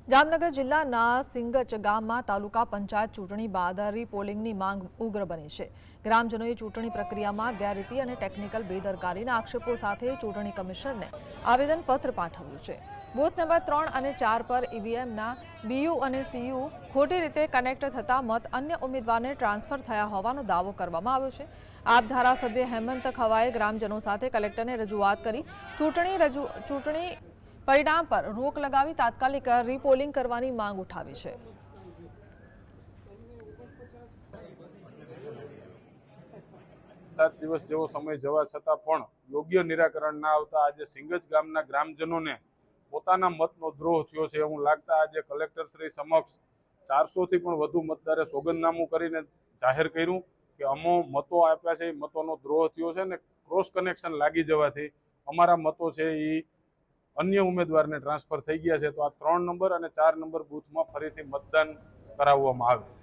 જામનગર જિલ્લાના સિંગચ ગામમાં તાલુકા પંચાયત ચૂંટણી બાદ રીપોલિંગની માંગ ઉગ્ર બની છે। ગ્રામજનોએ ચૂંટણી પ્રક્રિયામાં ગેરરીતિ અને ટેકનિકલ બેદરકારીના આક્ષેપો સાથે ચૂંટણી કમિશનરને આવેદનપત્ર પાઠવ્યું છે। બૂથ નંબર 3 અને 4 પર ઈવીએમના બીયુ અને સીયુ ખોટી રીતે કનેક્ટ થતા મત અન્ય ઉમેદવારને ટ્રાન્સફર થયા હોવાનો દાવો કરવામાં આવ્યો છે। આપ ધારાસભ્ય હેમંત ખવાએ ગ્રામજનો સાથે કલેક્ટરને રજૂઆત કરી ચૂંટણી परिणाम पर रोक लगावी तात्कालिक रिपोलिंग करवानी मांग उठावी छे। 7 દિવસ જેવો સમય જવા છતાં પણ યોગ્ય નિરાકરણ ના આવતા આજે સિંગજ ગામના ગ્રામજનોને પોતાના મતનો દ્રોહ થયો છે એવું લાગતા આજે કલેક્ટર શ્રી સમક્ષ 400 થી પણ વધુ મતદારે સોગંદનામું કરીને જાહેર કર્યું કે અમો મતો આપ્યા છે, મતોનો દ્રોહ થયો છે ને ક્રોસ કનેક્શન લાગી જવાથી અમારા મતો છે એ अन्य उम्मीदवार ने ट्रांसफर थई गया है। तो आ 3 नंबर और 4 नंबर बूथ में फरीथी मतदान कराववामां आवे।